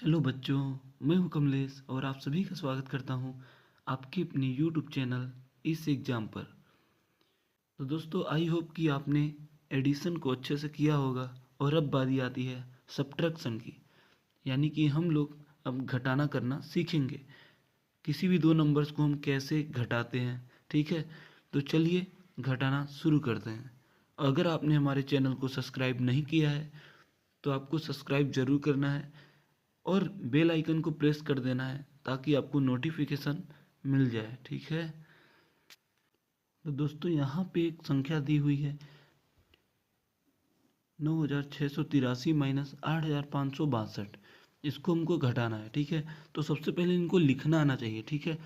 Hello बच्चों, मैं हूं कमलेश और आप सभी का स्वागत करता हूं आपके अपने यूट्यूब चैनल इस एग्ज़ाम पर। तो दोस्तों, आई होप कि आपने एडिशन को अच्छे से किया होगा और अब बारी आती है सब्ट्रैक्शन की। यानी कि हम लोग अब घटाना करना सीखेंगे। किसी भी दो नंबर्स को हम कैसे घटाते हैं, ठीक है। तो चलिए घटाना शुरू करते हैं। अगर आपने हमारे चैनल को सब्सक्राइब नहीं किया है तो आपको सब्सक्राइब ज़रूर करना है और बेल आइकन को प्रेस कर देना है ताकि आपको नोटिफिकेशन मिल जाए, ठीक है। तो दोस्तों, यहाँ पे एक संख्या दी हुई है 9683 माइनस 8562। इसको हमको घटाना है, ठीक है। तो सबसे पहले इनको लिखना आना चाहिए, ठीक है।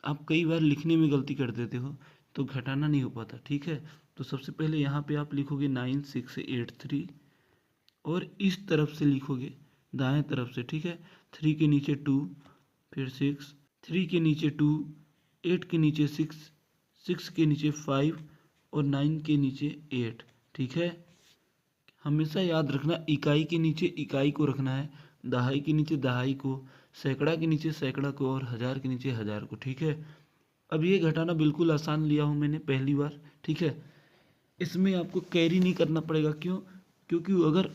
आप कई बार लिखने में गलती कर देते हो तो घटाना नहीं हो पाता, ठीक है। तो सबसे पहले यहाँ पे आप लिखोगे 9683 और इस तरफ से लिखोगे दाएं तरफ से, ठीक है। 3 के नीचे 2, फिर 6, 3 के नीचे 2, 8 के नीचे 6, 6 के नीचे 5 और 9 के नीचे 8, ठीक है। हमेशा याद रखना, इकाई के नीचे इकाई को रखना है, दहाई के नीचे दहाई को, सैकड़ा के नीचे सैकड़ा को और हज़ार के नीचे हज़ार को, ठीक है। अब ये घटाना बिल्कुल आसान लिया हूँ मैंने पहली बार, ठीक है। इसमें आपको कैरी नहीं करना पड़ेगा, क्यों? क्योंकि अगर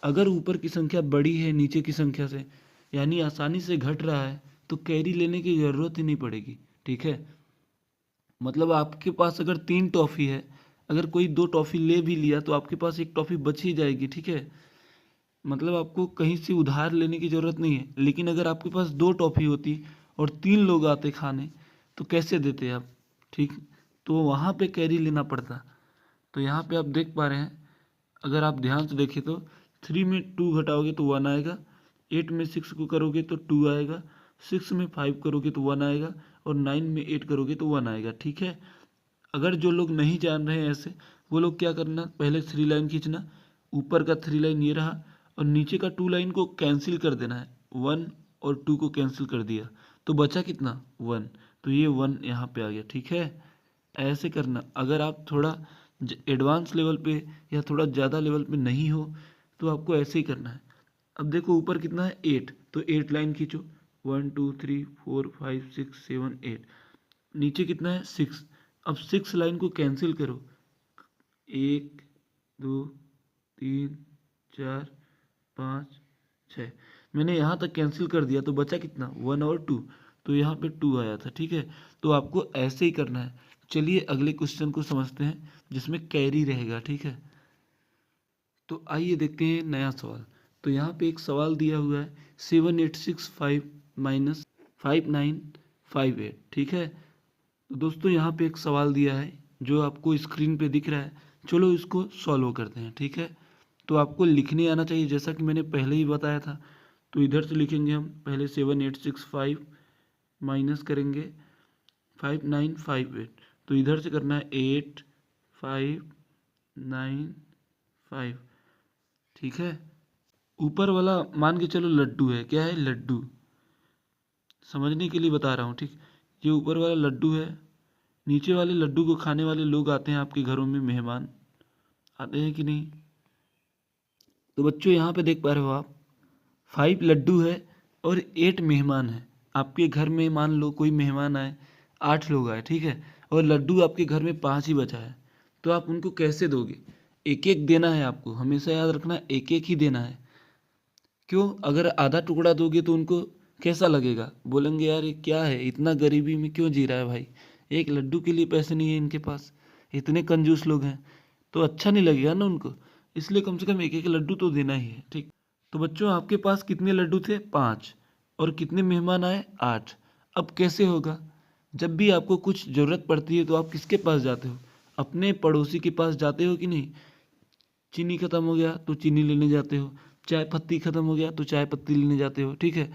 अगर ऊपर की संख्या बड़ी है नीचे की संख्या से, यानी आसानी से घट रहा है, तो कैरी लेने की ज़रूरत ही नहीं पड़ेगी, ठीक है। मतलब आपके पास अगर 3 टॉफ़ी है, अगर कोई 2 टॉफ़ी ले भी लिया तो आपके पास 1 टॉफ़ी बच ही जाएगी, ठीक है। मतलब आपको कहीं से उधार लेने की ज़रूरत नहीं है। लेकिन अगर आपके पास 2 टॉफ़ी होती और 3 लोग आते खाने, तो कैसे देते आप, ठीक। तो वहाँ पे कैरी लेना पड़ता। तो यहाँ पे आप देख पा रहे हैं, अगर आप ध्यान से देखें तो 3 में 2 घटाओगे तो 1 आएगा, 8 में 6 को करोगे तो 2 आएगा, 6 में 5 करोगे तो 1 आएगा और 9 में 8 करोगे तो 1 आएगा, ठीक है। अगर जो लोग नहीं जान रहे हैं ऐसे, वो लोग क्या करना, पहले 3 लाइन खींचना, ऊपर का 3 लाइन ये रहा और नीचे का 2 लाइन को कैंसिल कर देना है। 1 और 2 को कैंसिल कर दिया तो बचा कितना, 1। तो ये 1 यहाँ पे आ गया, ठीक है। ऐसे करना। अगर आप थोड़ा एडवांस लेवल पे या थोड़ा ज़्यादा लेवल पे नहीं हो तो आपको ऐसे ही करना है। अब देखो ऊपर कितना है, 8, तो 8 लाइन खींचो, 1 2 3 4 5 6 7 8। नीचे कितना है, 6। अब 6 लाइन को कैंसिल करो, 1 2 3 4 5 6। मैंने यहाँ तक कैंसिल कर दिया तो बचा कितना, 1 और 2। तो यहाँ पे 2 आया था, ठीक है। तो आपको ऐसे ही करना है। चलिए अगले क्वेश्चन को समझते हैं जिसमें कैरी रहेगा, ठीक है। तो आइए देखते हैं नया सवाल। तो यहाँ पे एक सवाल दिया हुआ है 7865 माइनस 5958, ठीक है। तो दोस्तों, यहाँ पे एक सवाल दिया है जो आपको स्क्रीन पे दिख रहा है। चलो इसको सॉल्व करते हैं, ठीक है। तो आपको लिखने आना चाहिए, जैसा कि मैंने पहले ही बताया था। तो इधर से लिखेंगे हम पहले 7865 माइनस करेंगे 5958। तो इधर से करना है 8595, ठीक है। ऊपर वाला मान के चलो लड्डू है, क्या है, लड्डू। समझने के लिए बता रहा हूँ, ठीक। ये ऊपर वाला लड्डू है। नीचे वाले लड्डू को खाने वाले लोग आते हैं आपके घरों में, मेहमान आते हैं कि नहीं। तो बच्चों, यहाँ पे देख पा रहे हो आप, 5 लड्डू है और 8 मेहमान है। आपके घर में मान लो कोई मेहमान आए, 8 लोग आए, ठीक है। और लड्डू आपके घर में 5 ही बचा है। तो आप उनको कैसे दोगे? एक एक देना है आपको, हमेशा याद रखना, एक एक ही देना है। क्यों? अगर आधा टुकड़ा दोगे तो उनको कैसा लगेगा, बोलेंगे यार ये क्या है, इतना गरीबी में क्यों जी रहा है भाई, एक लड्डू के लिए पैसे नहीं है इनके पास, इतने कंजूस लोग हैं। तो अच्छा नहीं लगेगा ना उनको। इसलिए कम से कम एक एक लड्डू तो देना ही है, ठीक। तो बच्चों, आपके पास कितने लड्डू थे, 5। और कितने मेहमान आए, 8। अब कैसे होगा? जब भी आपको कुछ ज़रूरत पड़ती है तो आप किसके पास जाते हो, अपने पड़ोसी के पास जाते हो कि नहीं। चीनी खत्म हो गया तो चीनी लेने जाते हो, चाय पत्ती खत्म हो गया तो चाय पत्ती लेने जाते हो, ठीक है।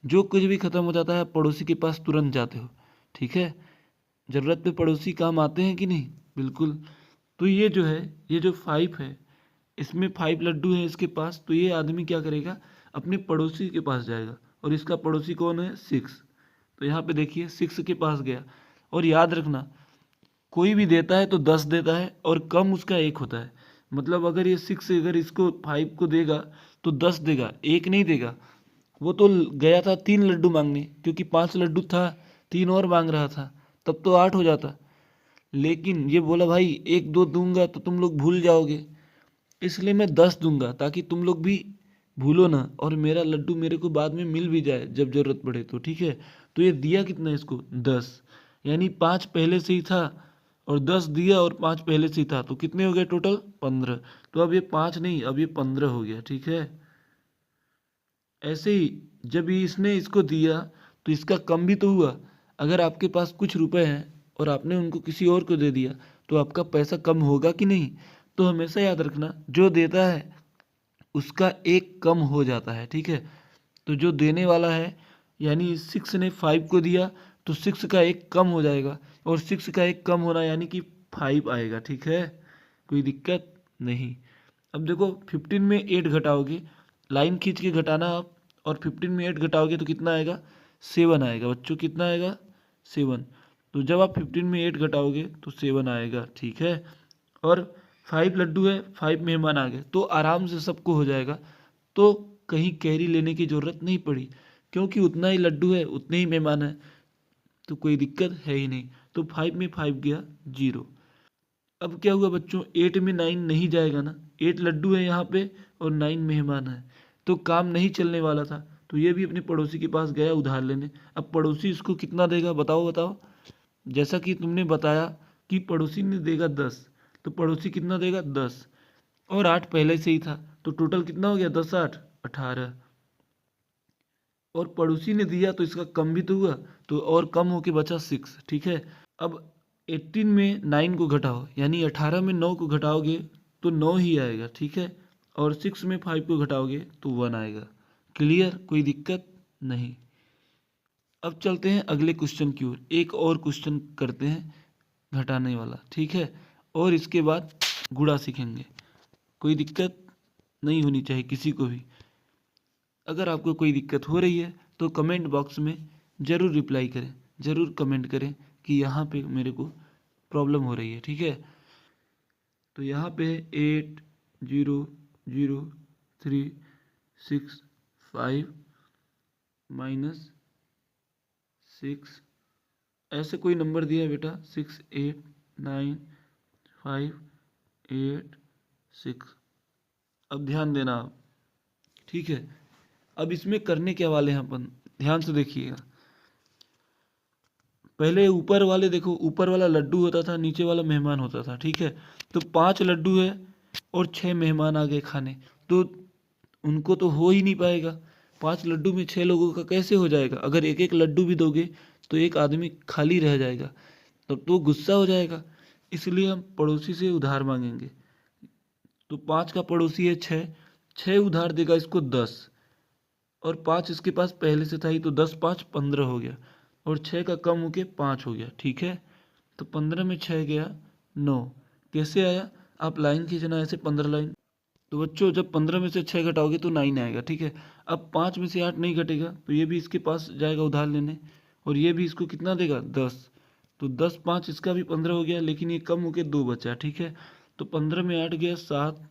जो कुछ भी खत्म हो जाता है पड़ोसी के पास तुरंत जाते हो, ठीक है। ज़रूरत पे पड़ोसी काम आते हैं कि नहीं, बिल्कुल। तो ये जो है, ये जो 5 है, इसमें 5 लड्डू हैं इसके पास। तो ये आदमी क्या करेगा, अपने पड़ोसी के पास जाएगा। और इसका पड़ोसी कौन है, 6। तो यहाँ पे देखिए 6 के पास गया। और याद रखना, कोई भी देता है तो 10 देता है और कम उसका 1 होता है। मतलब अगर ये 6 अगर इसको 5 को देगा तो 10 देगा, 1 नहीं देगा। वो तो गया था 3 लड्डू मांगने, क्योंकि 5 लड्डू था, 3 और मांग रहा था, तब तो 8 हो जाता। लेकिन ये बोला भाई 1 2 दूंगा तो तुम लोग भूल जाओगे, इसलिए मैं 10 दूंगा ताकि तुम लोग भी भूलो ना, और मेरा लड्डू मेरे को बाद में मिल भी जाए जब जरूरत पड़े तो, ठीक है। तो ये दिया कितना इसको 10, यानी 5 पहले से ही था और 10 दिया और 5 पहले से ही था, तो कितने हो गए टोटल 15। तो अब ये 5 नहीं, अब ये 15 हो गया, ठीक है। ऐसे ही जब ये इसने इसको दिया तो इसका कम भी तो हुआ। अगर आपके पास कुछ रुपए हैं और आपने उनको किसी और को दे दिया तो आपका पैसा कम होगा कि नहीं। तो हमेशा याद रखना, जो देता है उसका एक कम हो जाता है, ठीक है। तो जो देने वाला है, यानी 6 ने 5 को दिया तो 6 का एक कम हो जाएगा, और 6 का एक कम होना यानी कि 5 आएगा, ठीक है। कोई दिक्कत नहीं। अब देखो 15 में 8 घटाओगे, लाइन खींच के घटाना आप, और 15 में 8 घटाओगे तो कितना आएगा 7 आएगा बच्चों, कितना आएगा 7। तो जब आप 15 में 8 घटाओगे तो 7 आएगा, ठीक है। और 5 लड्डू है, 5 मेहमान आ गए तो आराम से सबको हो जाएगा, तो कहीं कैरी लेने की ज़रूरत नहीं पड़ी, क्योंकि उतना ही लड्डू है उतने ही मेहमान है, तो कोई दिक्कत है ही नहीं। तो 5 में 5 गया 0। अब क्या हुआ बच्चों, 8 में 9 नहीं जाएगा ना, 8 लड्डू है यहाँ पे और 9 मेहमान है, तो काम नहीं चलने वाला था। तो ये भी अपने पड़ोसी के पास गया उधार लेने। अब पड़ोसी इसको कितना देगा, बताओ बताओ। जैसा कि तुमने बताया कि पड़ोसी ने देगा 10, तो पड़ोसी कितना देगा 10, और 8 पहले से ही था, तो टोटल कितना हो गया 10 8 18। और पड़ोसी ने दिया तो इसका कम भी तो हुआ, तो और कम होके बचा 6, ठीक है। अब 18 में 9 को घटाओ, यानी 18 में 9 को घटाओगे तो 9 ही आएगा, ठीक है। और 6 में 5 को घटाओगे तो 1 आएगा। क्लियर, कोई दिक्कत नहीं। अब चलते हैं अगले क्वेश्चन की ओर, एक और क्वेश्चन करते हैं घटाने वाला, ठीक है। और इसके बाद गुणा सीखेंगे। कोई दिक्कत नहीं होनी चाहिए किसी को भी। अगर आपको कोई दिक्कत हो रही है तो कमेंट बॉक्स में ज़रूर रिप्लाई करें, ज़रूर कमेंट करें कि यहाँ पे मेरे को प्रॉब्लम हो रही है, ठीक है। तो यहाँ पे 8 0 0 3 6 5 -6, ऐसे कोई नंबर दिया है बेटा, 6 8 9 5 8 6। अब ध्यान देना आप, ठीक है। अब इसमें करने क्या वाले हैं अपन, ध्यान से देखिएगा। पहले ऊपर वाले देखो, ऊपर वाला लड्डू होता था, नीचे वाला मेहमान होता था, ठीक है। तो 5 लड्डू है और 6 मेहमान आ गए खाने, तो उनको तो हो ही नहीं पाएगा। 5 लड्डू में 6 लोगों का कैसे हो जाएगा। अगर एक एक लड्डू भी दोगे तो एक आदमी खाली रह जाएगा, तब तो गुस्सा हो जाएगा। इसलिए हम पड़ोसी से उधार मांगेंगे। तो 5 का पड़ोसी है 6, 6 उधार देगा इसको 10, और 5 इसके पास पहले से था ही, तो 10 5 15 हो गया, और 6 का कम होके 5 हो गया, ठीक है। तो 15 में 6 गया 9। कैसे आया, आप लाइन खींचना ऐसे 15 लाइन। तो बच्चों जब 15 में से 6 घटाओगे तो 9 आएगा, ठीक है। अब 5 में से 8 नहीं घटेगा तो ये भी इसके पास जाएगा उधार लेने, और ये भी इसको कितना देगा 10। तो 10 5 इसका भी 15 हो गया, लेकिन ये कम होके 2 बचा, ठीक है। तो 15 में 8 गया 7,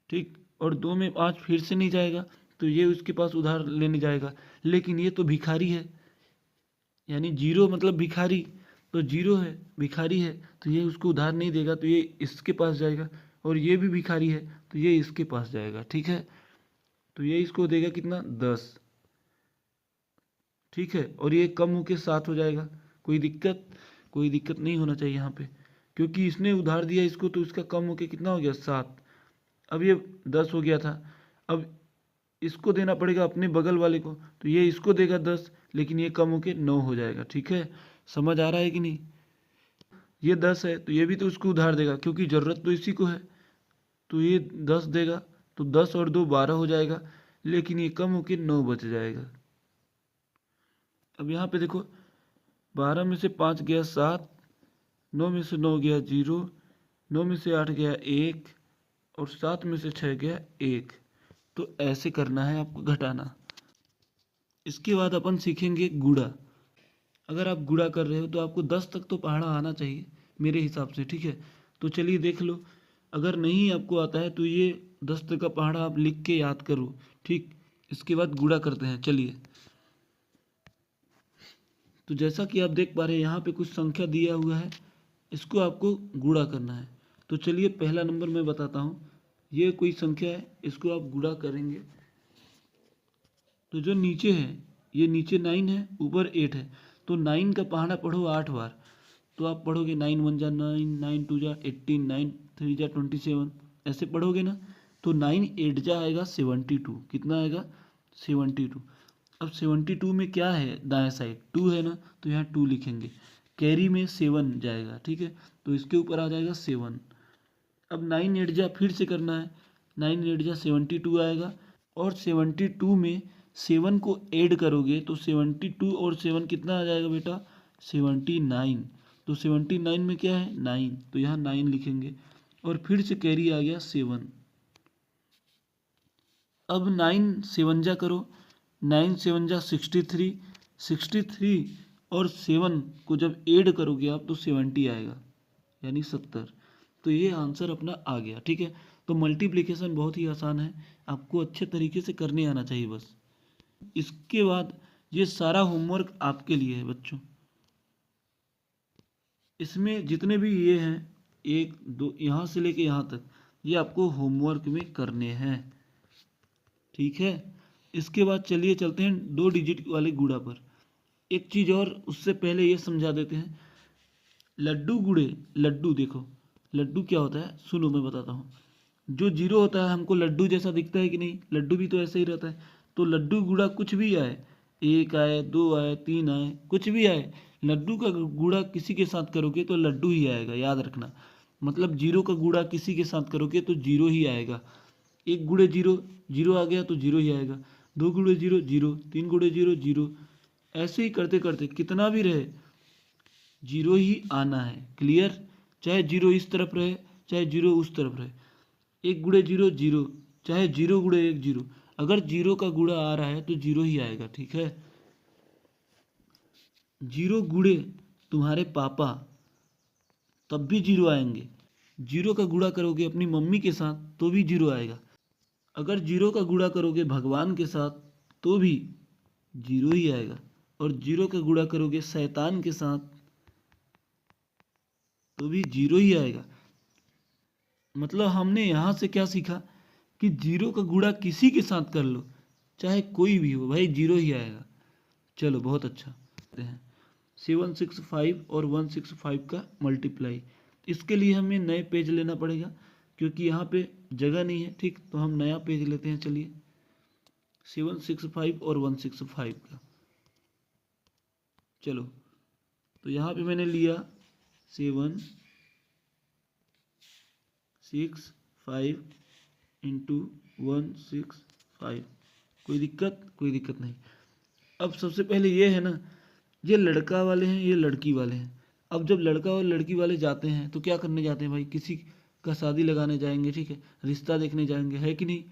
ठीक। और 2 में 5 फिर से नहीं जाएगा, तो ये उसके पास उधार लेने जाएगा। लेकिन ये तो भिखारी है, यानी 0 मतलब भिखारी, तो 0 है भिखारी है, तो ये उसको उधार नहीं देगा, तो ये इसके पास जाएगा। और ये भी भिखारी है तो ये इसके पास जाएगा, ठीक है। तो ये इसको देगा कितना 10, ठीक है। और ये कम होके 7 हो जाएगा। कोई दिक्कत, कोई दिक्कत नहीं होना चाहिए यहाँ पे, क्योंकि इसने उधार दिया इसको, तो इसका कम होके कितना हो गया 7। अब ये 10 हो गया था, अब इसको देना पड़ेगा अपने बगल वाले को, तो ये इसको देगा 10, लेकिन ये कम होके 9 हो जाएगा, ठीक है। समझ आ रहा है कि नहीं। ये 10 है तो ये भी तो उसको उधार देगा, क्योंकि ज़रूरत तो इसी को है, तो ये 10 देगा, तो 10 और 2 12 हो जाएगा, लेकिन ये कम होके 9 बच जाएगा। अब यहाँ पे देखो 12 में से 5 गया 7, 9 में से 9 गया 0, 9 में से 8 गया 1, और 7 में से 6 गया 1। तो ऐसे करना है आपको घटाना। इसके बाद अपन सीखेंगे गुणा। अगर आप गुणा कर रहे हो तो आपको 10 तक तो पढ़ना आना चाहिए मेरे हिसाब से, ठीक है। तो चलिए देख लो, अगर नहीं आपको आता है तो ये 10 तक का पढ़ना आप लिख के याद करो, ठीक। इसके बाद गुणा करते हैं। चलिए, तो जैसा कि आप देख पा रहे हैं यहाँ पे कुछ संख्या दिया हुआ है, इसको आपको गुणा करना है। तो चलिए पहला नंबर मैं बताता हूँ, ये कोई संख्या है, इसको आप गुणा करेंगे तो जो नीचे है, ये नीचे 9 है, ऊपर 8 है, तो 9 का पहाड़ा पढ़ो 8 बार। तो आप पढ़ोगे 9 1 जा 9, 9 2 जा 18, 9 3 जा 27, ऐसे पढ़ोगे ना, तो 9 8 जा आएगा 72। कितना आएगा? 72। अब 72 में क्या है, दाएं साइड 2 है ना, तो यहाँ 2 लिखेंगे। कैरी में 7 जाएगा, ठीक है, तो इसके ऊपर आ जाएगा 7। अब 9 8 जा फिर से करना है, 9 8 जा 72 आएगा, और 72 में 7 को ऐड करोगे तो 72 और 7 कितना आ जाएगा बेटा? 79। तो 79 में क्या है? 9, तो यहाँ 9 लिखेंगे, और फिर से कैरी आ गया 7। अब 9 7 जा करो, 9 7 जा 63, 63 और 7 को जब ऐड करोगे आप तो 70 आएगा, यानी 70। तो ये आंसर अपना आ गया, ठीक है। तो मल्टीप्लिकेशन बहुत ही आसान है, आपको अच्छे तरीके से करने आना चाहिए बस। इसके बाद ये सारा होमवर्क आपके लिए है बच्चों। इसमें जितने भी ये हैं, 1 2 यहाँ से लेके यहाँ तक, ये आपको होमवर्क में करने हैं, ठीक है। इसके बाद चलिए चलते हैं 2 डिजिट वाले गुणा पर। एक चीज़ और उससे पहले ये समझा देते हैं, लड्डू गुड़े, लड्डू देखो, लड्डू क्या होता है सुनो मैं बताता हूँ। जो जीरो होता है हमको लड्डू जैसा दिखता है कि नहीं, लड्डू भी तो ऐसे ही रहता है। तो लड्डू गुड़ा कुछ भी आए, 1 आए 2 आए 3 आए, कुछ भी आए, लड्डू का गुड़ा किसी के साथ करोगे तो लड्डू ही आएगा, याद रखना। मतलब जीरो का गुड़ा किसी के साथ करोगे तो जीरो ही आएगा। 1 गुड़े जीरो, जीरो आ गया तो जीरो ही आएगा। 2 गुड़े जीरो जीरो, 3 गुड़े जीरो जीरो, ऐसे ही करते करते कितना भी रहे जीरो ही आना है। क्लियर? चाहे जीरो इस तरफ रहे चाहे जीरो उस तरफ रहे, 1 गुड़े जीरो जीरो, चाहे 0 गुड़े 1 जीरो, अगर जीरो का गुड़ा आ रहा है तो जीरो ही आएगा, ठीक है। जीरो गुड़े तुम्हारे पापा, तब भी जीरो आएंगे। जीरो का गुड़ा करोगे अपनी मम्मी के साथ तो भी जीरो आएगा। अगर जीरो का गुड़ा करोगे भगवान के साथ तो भी जीरो ही आएगा। और जीरो का गुड़ा करोगे शैतान के साथ तो भी जीरो ही आएगा। मतलब हमने यहाँ से क्या सीखा कि जीरो का गुणा किसी के साथ कर लो, चाहे कोई भी हो, भाई जीरो ही आएगा। चलो बहुत अच्छा। 765 और 165 का मल्टीप्लाई, इसके लिए हमें नए पेज लेना पड़ेगा क्योंकि यहाँ पे जगह नहीं है, ठीक। तो हम नया पेज लेते हैं। चलिए 765 और 165 का, चलो तो यहाँ पे मैंने लिया 7 6 5 इंटू 165। कोई दिक्कत नहीं। अब सबसे पहले ये है ना, ये लड़का वाले हैं ये लड़की वाले हैं। अब जब लड़का और लड़की वाले जाते हैं तो क्या करने जाते हैं भाई? किसी का शादी लगाने जाएंगे, ठीक है, रिश्ता देखने जाएंगे, है कि नहीं।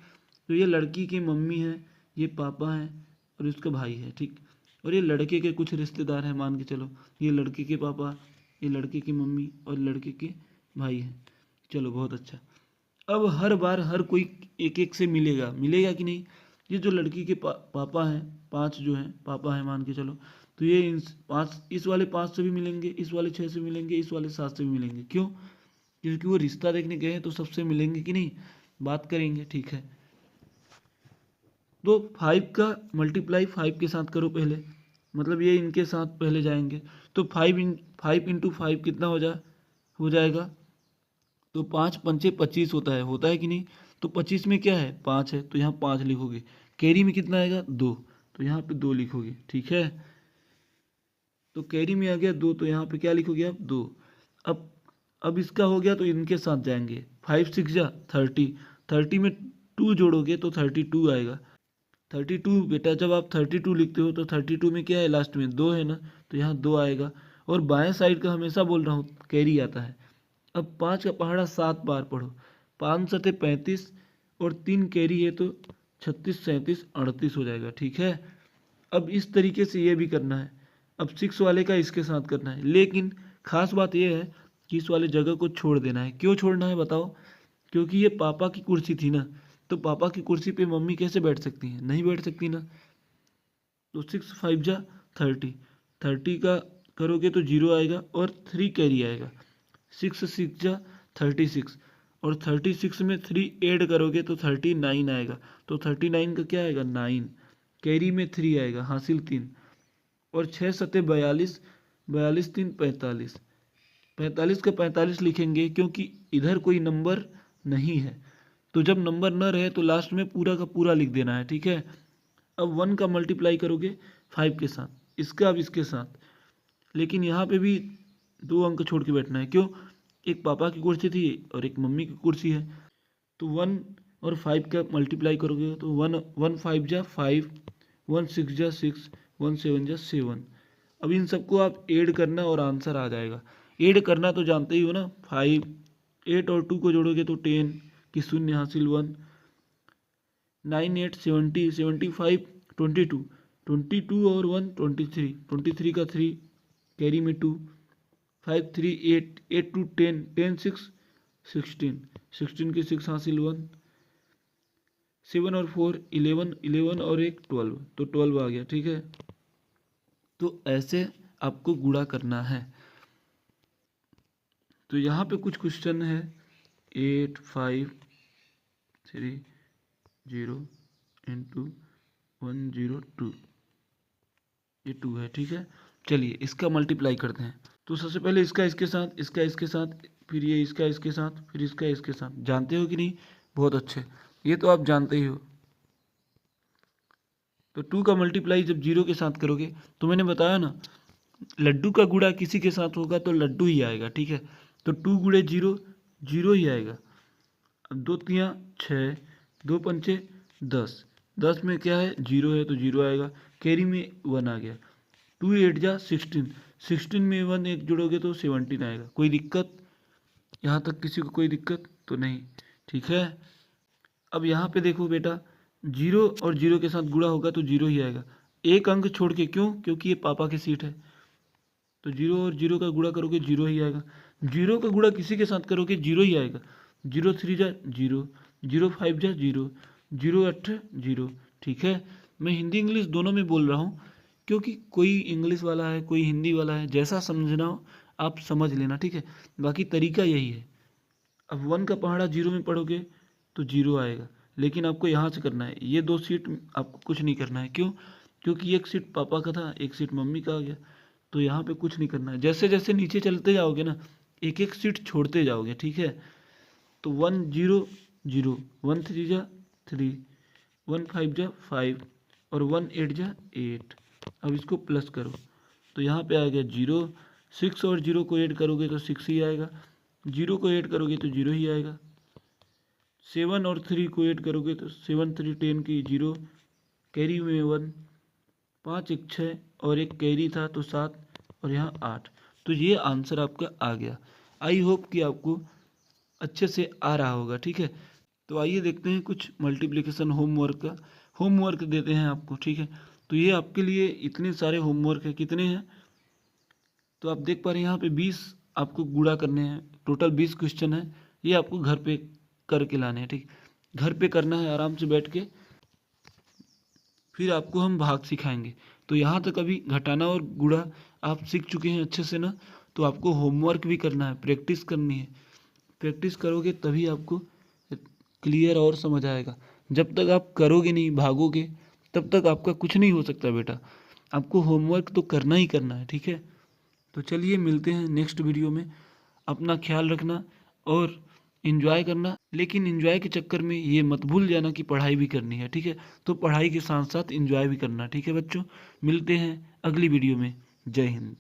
तो ये लड़की की मम्मी है, ये पापा हैं और इसका भाई है, ठीक। और ये लड़के के कुछ रिश्तेदार हैं, मान के चलो ये लड़के के पापा, ये लड़के की मम्मी और लड़के के भाई हैं। चलो बहुत अच्छा। अब हर बार हर कोई एक एक से मिलेगा कि नहीं। ये जो लड़की के पापा हैं, 5 जो हैं पापा हैं मान के चलो, तो ये इन 5, इस वाले 5 से भी मिलेंगे, इस वाले 6 से मिलेंगे, इस वाले 7 से भी मिलेंगे। क्यों? क्योंकि वो रिश्ता देखने गए हैं तो सबसे मिलेंगे कि नहीं, बात करेंगे, ठीक है। तो 5 का मल्टीप्लाई 5 के साथ करो पहले, मतलब ये इनके साथ पहले जाएंगे। तो 5 इंटू 5 कितना हो जाएगा? तो 5 पंचे 25 होता है कि नहीं। तो 25 में क्या है? 5 है, तो यहाँ 5 लिखोगे। कैरी में कितना आएगा? 2, तो यहाँ पे 2 लिखोगे, ठीक है। तो कैरी में आ गया 2, तो यहाँ पे क्या लिखोगे आप? 2। अब इसका हो गया तो इनके साथ जाएंगे। 5 6 जा 30, 30 में 2 जोड़ोगे तो 32 आएगा। 32 बेटा, जब आप 32 लिखते हो तो 32 में क्या है? लास्ट में 2 है ना, तो यहाँ 2 आएगा। और बाएं साइड का हमेशा बोल रहा हूँ कैरी आता है। अब 5 का पहाड़ा 7 बार पढ़ो, 5 सते 35 और 3 कैरी है तो 36 37 38 हो जाएगा, ठीक है। अब इस तरीके से ये भी करना है। अब 6 वाले का इसके साथ करना है, लेकिन खास बात यह है कि इस वाले जगह को छोड़ देना है। क्यों छोड़ना है बताओ? क्योंकि ये पापा की कुर्सी थी ना, तो पापा की कुर्सी पे मम्मी कैसे बैठ सकती हैं? नहीं बैठ सकती ना। तो 6 5 जा 30, 30 का करोगे तो 0 आएगा और 3 कैरी आएगा। 6 6 जा 36 और 36 में 3 ऐड करोगे तो 39 आएगा। तो 39 का क्या आएगा? 9, कैरी में 3 आएगा, हासिल 3 और 6 सत्ते 42, 42 3 45, 45 का 45 लिखेंगे क्योंकि इधर कोई नंबर नहीं है। तो जब नंबर न रहे तो लास्ट में पूरा का पूरा लिख देना है, ठीक है। अब 1 का मल्टीप्लाई करोगे 5 के साथ, इसका अब इसके साथ, लेकिन यहाँ पे भी 2 अंक छोड़ के बैठना है। क्यों? एक पापा की कुर्सी थी और एक मम्मी की कुर्सी है। तो 1 और 5 का मल्टीप्लाई करोगे तो 1 5 जा 5, 1 6 जा 6, 1 7 जा 7। अब इन सबको आप ऐड करना और आंसर आ जाएगा। ऐड करना तो जानते ही हो ना, 5, 8 और 2 को जोड़ोगे तो 10 की शून्य हासिल 1, 9 8 70, 75 22, 22 और 1 23, 23 का 3 कैरी में 2, 5 3 8, 8 2 10, 10 6 16, 16 के 6 हासिल 1, 7 और 4 11, 11 और 1 12, तो 12 आ गया, ठीक है। तो ऐसे आपको गुणा करना है। तो यहाँ पे कुछ क्वेश्चन है 8 5 3 0 इंटू 1 0 2, ये 2 है, ठीक है। चलिए इसका मल्टीप्लाई करते हैं। तो सबसे पहले इसका इसके साथ, इसका इसके साथ, फिर ये इसका इसके साथ, फिर इसका इसके साथ। जानते हो कि नहीं? बहुत अच्छे, ये तो आप जानते ही हो। तो 2 का मल्टीप्लाई जब 0 के साथ करोगे तो मैंने बताया ना, लड्डू का गुणा किसी के साथ होगा तो लड्डू ही आएगा, ठीक है। तो 2 गुणे 0 0 ही आएगा। अब 2 तियाँ 6, 2 पंचे 10, 10 में क्या है? 0 है तो 0 आएगा, कैरी में 1 आ गया। 2 8 जा 16, 16 में 1 एक जोड़ोगे तो 17 आएगा। कोई दिक्कत? यहाँ तक किसी को कोई दिक्कत तो नहीं, ठीक है। अब यहाँ पे देखो बेटा, 0 और 0 के साथ गुणा होगा तो 0 ही आएगा, एक अंक छोड़ के। क्यों? क्योंकि ये पापा की सीट है। तो 0 और 0 का गुणा करोगे 0 ही आएगा। 0 का गुणा किसी के साथ करोगे 0 ही आएगा। 0 3 जा 0, 0 5 जा 0, 0 8 0, ठीक है। मैं हिंदी इंग्लिश दोनों में बोल रहा हूँ क्योंकि कोई इंग्लिश वाला है, कोई हिंदी वाला है, जैसा समझना हो आप समझ लेना, ठीक है। बाकी तरीका यही है। अब 1 का पहाड़ा 0 में पढ़ोगे तो 0 आएगा, लेकिन आपको यहाँ से करना है। ये 2 सीट आपको कुछ नहीं करना है। क्यों? क्योंकि एक सीट पापा का था, एक सीट मम्मी का आ गया। तो यहाँ पे कुछ नहीं करना है। जैसे जैसे नीचे चलते जाओगे ना, एक एक सीट छोड़ते जाओगे, ठीक है। तो 1 0 0, 1 3 जा 3, 1 5 जा 5 और 1 8 जा 8। अब इसको प्लस करो तो यहाँ पे आ गया 0, 6 और 0 को ऐड करोगे तो 6 ही आएगा, 0 को ऐड करोगे तो 0 ही आएगा। 7 और 3 को ऐड करोगे तो 7 3 10 की 0, कैरी में 1, 5 1 6 और एक कैरी था तो 7 और यहाँ 8। तो ये आंसर आपका आ गया। आई होप कि आपको अच्छे से आ रहा होगा, ठीक है। तो आइए देखते हैं कुछ मल्टीप्लिकेशन होमवर्क का। होमवर्क देते हैं आपको, ठीक है। तो ये आपके लिए इतने सारे होमवर्क है। कितने हैं? तो आप देख पा रहे हैं यहाँ पे 20 आपको गुणा करने हैं। टोटल 20 क्वेश्चन है। ये आपको घर पे करके लाने हैं, ठीक। घर पे करना है आराम से बैठ के, फिर आपको हम भाग सिखाएंगे। तो यहाँ तक अभी घटाना और गुणा आप सीख चुके हैं अच्छे से ना। तो आपको होमवर्क भी करना है, प्रैक्टिस करनी है। प्रैक्टिस करोगे तभी आपको क्लियर और समझ आएगा। जब तक आप करोगे नहीं, भागोगे, तब तक आपका कुछ नहीं हो सकता बेटा। आपको होमवर्क तो करना ही करना है, ठीक है। तो चलिए मिलते हैं नेक्स्ट वीडियो में। अपना ख्याल रखना और इन्जॉय करना, लेकिन इन्जॉय के चक्कर में ये मत भूल जाना कि पढ़ाई भी करनी है, ठीक है। तो पढ़ाई के साथ साथ इन्जॉय भी करना, ठीक है बच्चों। मिलते हैं अगली वीडियो में। जय हिंद।